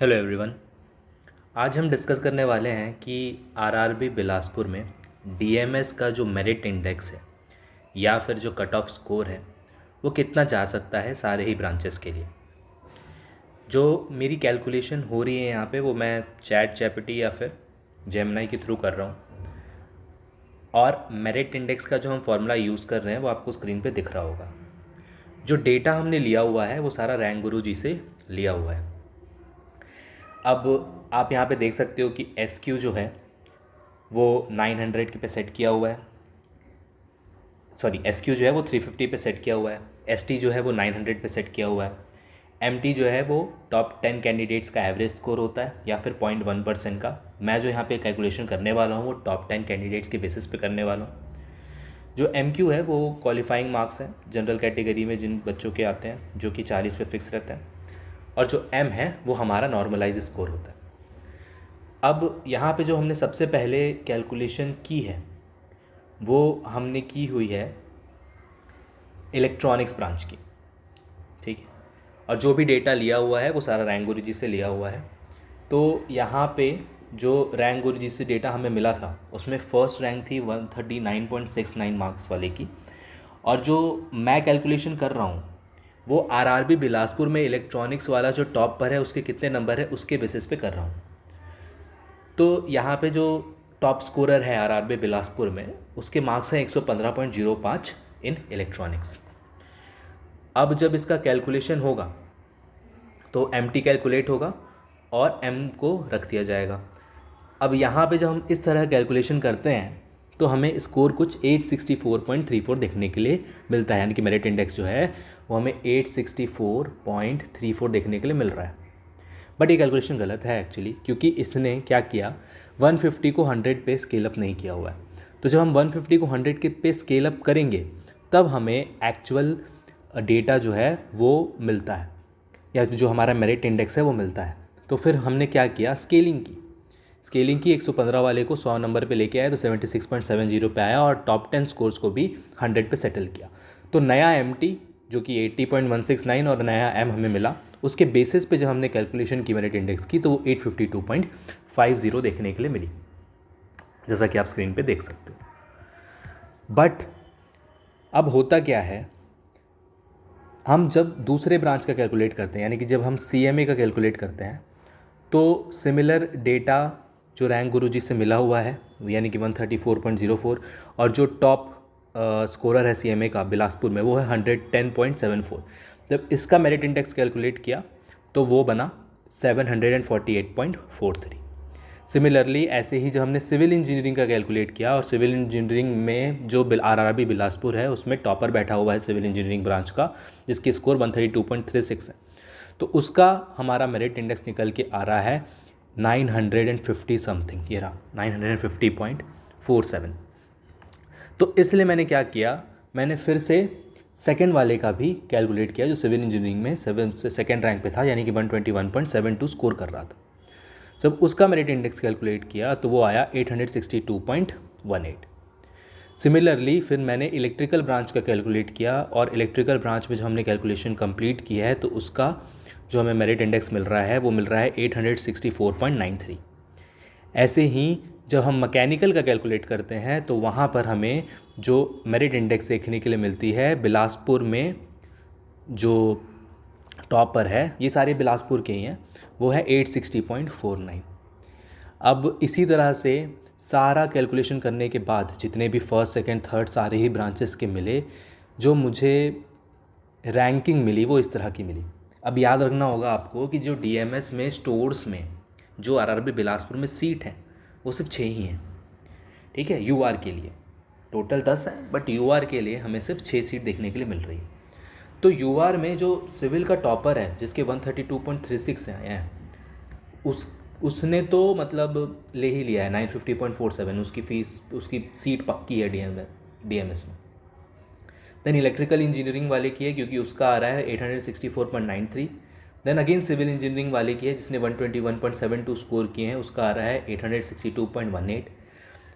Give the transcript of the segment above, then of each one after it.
Hello everyone. आज हम discuss करने वाले हैं कि आरआरबी बिलासपुर में डीएमएस का जो मेरिट इंडेक्स है या फिर जो कट ऑफ स्कोर है वो कितना जा सकता है सारे ही ब्रांचेस के लिए। जो मेरी कैलकुलेशन हो रही है यहाँ पे वो मैं चैट जीपीटी या फिर जेमिनी के थ्रू कर रहा हूँ, और मेरिट इंडेक्स का जो हम फॉर्मूला यूज़ कर रहे हैं वो आपको स्क्रीन पे दिख रहा होगा। जो डेटा हमने लिया हुआ है वो सारा रैंक गुरु जी से लिया हुआ है। अब आप यहाँ पे देख सकते हो कि एस क्यू जो है वो 900 पे सेट किया हुआ है, सॉरी एस क्यू जो है वो 350 पे सेट किया हुआ है, एस टी जो है वो 900 पे सेट किया हुआ है, एम टी जो है वो टॉप 10 कैंडिडेट्स का एवरेज स्कोर होता है या फिर 0.1% का। मैं जो यहाँ पे कैलकुलेशन करने वाला हूँ वो टॉप 10 कैंडिडेट्स के बेसिस पे करने वाला हूँ। जो एम क्यू है वो क्वालिफाइंग मार्क्स हैं जनरल कैटेगरी में जिन बच्चों के आते हैं, जो कि 40 पे फिक्स रहता है, और जो एम है वो हमारा नॉर्मलाइज स्कोर होता है। अब यहाँ पे जो हमने सबसे पहले कैलकुलेशन की है वो हमने की हुई है इलेक्ट्रॉनिक्स ब्रांच की, ठीक है, और जो भी डेटा लिया हुआ है वो सारा रैंक गुरु जी से लिया हुआ है। तो यहाँ पे जो रैंक गुरु जी से डेटा हमें मिला था उसमें फ़र्स्ट रैंक थी 139.69 मार्क्स वाले की, और जो मैं कैलकुलेशन कर रहा हूँ वो आरआरबी बिलासपुर में इलेक्ट्रॉनिक्स वाला जो टॉप पर है उसके कितने नंबर है उसके बेसिस पे कर रहा हूँ। तो यहाँ पे जो टॉप स्कोरर है आरआरबी बिलासपुर में उसके मार्क्स हैं 115.05 इन इलेक्ट्रॉनिक्स। अब जब इसका कैलकुलेशन होगा तो एम टी कैलकुलेट होगा और एम को रख दिया जाएगा। अब यहाँ पे जब हम इस तरह कैलकुलेशन करते हैं तो हमें स्कोर कुछ 864.34 देखने के लिए मिलता है, यानी कि मेरिट इंडेक्स जो है वो हमें 864.34 देखने के लिए मिल रहा है। बट ये कैलकुलेशन गलत है एक्चुअली, क्योंकि इसने क्या किया, 150 को 100 पे स्केल अप नहीं किया हुआ है। तो जब हम 150 को 100 के पे स्केल अप करेंगे तब हमें एक्चुअल डेटा जो है वो मिलता है, या जो हमारा मेरिट इंडेक्स है वो मिलता है। तो फिर हमने क्या किया, स्केलिंग की 115 वाले को 100 नंबर पे लेके आए तो 76.70 पे आया, और टॉप 10 स्कोर्स को भी 100 पे सेटल किया। तो नया एम जो कि 80.169 और नया एम हमें मिला, उसके बेसिस पे जब हमने कैलकुलेशन की मेरिट इंडेक्स की तो वो 852.50 देखने के लिए मिली, जैसा कि आप स्क्रीन पे देख सकते हो। बट अब होता क्या है, हम जब दूसरे ब्रांच का कैलकुलेट करते हैं, यानी कि जब हम सीएमए का कैलकुलेट करते हैं, तो सिमिलर डेटा जो रैंक गुरु जी से मिला हुआ है यानी कि 134.04, और जो टॉप स्कोरर है सीएमए का बिलासपुर में वो है 110.74। जब इसका मेरिट इंडेक्स कैलकुलेट किया तो वो बना 748.43। सिमिलरली ऐसे ही जब हमने सिविल इंजीनियरिंग का कैलकुलेट किया, और सिविल इंजीनियरिंग में जो आरआरबी बिलासपुर है उसमें टॉपर बैठा हुआ है सिविल इंजीनियरिंग ब्रांच का, जिसकी स्कोर 132.36 है, तो उसका हमारा मेरिट इंडेक्स निकल के आ रहा है 950 समथिंग, ये रहा 950.47। तो इसलिए मैंने क्या किया, मैंने फिर से सेकेंड वाले का भी कैलकुलेट किया जो सिविल इंजीनियरिंग में सेकेंड रैंक पे था, यानी कि 121.72 स्कोर कर रहा था। जब उसका मेरिट इंडेक्स कैलकुलेट किया तो वो आया 862.18। सिमिलरली फिर मैंने इलेक्ट्रिकल ब्रांच का कैलकुलेट किया, और इलेक्ट्रिकल ब्रांच में जो हमने कैलकुलेशन कंप्लीट किया है तो उसका जो हमें मेरिट इंडेक्स मिल रहा है वो मिल रहा है 864.93। ऐसे ही जब हम मैकेनिकल का कैलकुलेट करते हैं तो वहाँ पर हमें जो मेरिट इंडेक्स देखने के लिए मिलती है बिलासपुर में, जो टॉपर है, ये सारे बिलासपुर के ही हैं, वो है 860.49। अब इसी तरह से सारा कैलकुलेशन करने के बाद जितने भी फर्स्ट सेकंड थर्ड सारे ही ब्रांचेस के मिले, जो मुझे रैंकिंग मिली वो इस तरह की मिली। अब याद रखना होगा आपको कि जो डीएमएस में स्टोर्स में जो आरआरबी बिलासपुर में सीट है वो सिर्फ 6 ही हैं, ठीक है, यूआर के लिए टोटल 10 है, बट यूआर के लिए हमें सिर्फ 6 सीट देखने के लिए मिल रही है। तो यूआर में जो सिविल का टॉपर है जिसके 132.36 हैं, उसने तो मतलब ले ही लिया है 950.47, उसकी फ़ीस, उसकी सीट पक्की है डीएमएस में। देन इलेक्ट्रिकल इंजीनियरिंग वाले की है क्योंकि उसका आ रहा है 864.93। देन अगेन सिविल इंजीनियरिंग वाले की है जिसने 121.72 स्कोर किए हैं, उसका आ रहा है 862.18।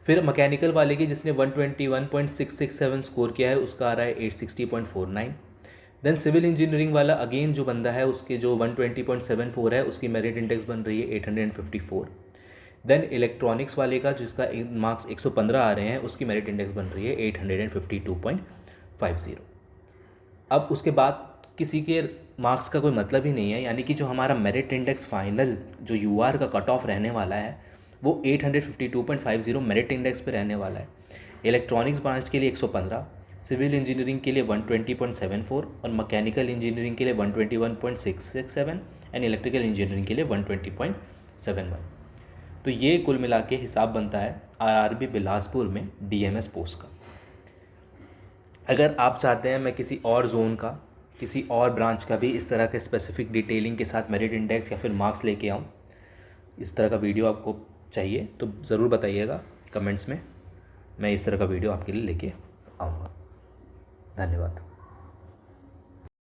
फिर मैकेनिकल वाले की जिसने 121.667 स्कोर किया है उसका आ रहा है 860.49। देन सिविल इंजीनियरिंग वाला अगेन जो बंदा है उसके जो 120.74 है उसकी मेरिट इंडेक्स बन रही है 854। देन इलेक्ट्रॉनिक्स वाले का जिसका मार्क्स 115 आ रहे हैं उसकी मेरिट इंडेक्स बन रही है 852.50। अब उसके बाद किसी के मार्क्स का कोई मतलब ही नहीं है, यानी कि जो हमारा मेरिट इंडेक्स फाइनल जो यूआर का कट ऑफ रहने वाला है वो 852.50 मेरिट इंडेक्स पे रहने वाला है। इलेक्ट्रॉनिक्स ब्रांच के लिए 115, सिविल इंजीनियरिंग के लिए 120.74 और मैकेनिकल इंजीनियरिंग के लिए 121.667 एंड इलेक्ट्रिकल इंजीनियरिंग के लिए 120.71। तो ये कुल मिला के हिसाब बनता है आरआरबी बिलासपुर में डीएमएस पोस्ट का। अगर आप चाहते हैं मैं किसी और जोन का, किसी और ब्रांच का भी इस तरह के स्पेसिफिक डिटेलिंग के साथ मेरिट इंडेक्स या फिर मार्क्स लेके आऊँ, इस तरह का वीडियो आपको चाहिए तो ज़रूर बताइएगा कमेंट्स में, मैं इस तरह का वीडियो आपके लिए लेके आऊँगा। धन्यवाद।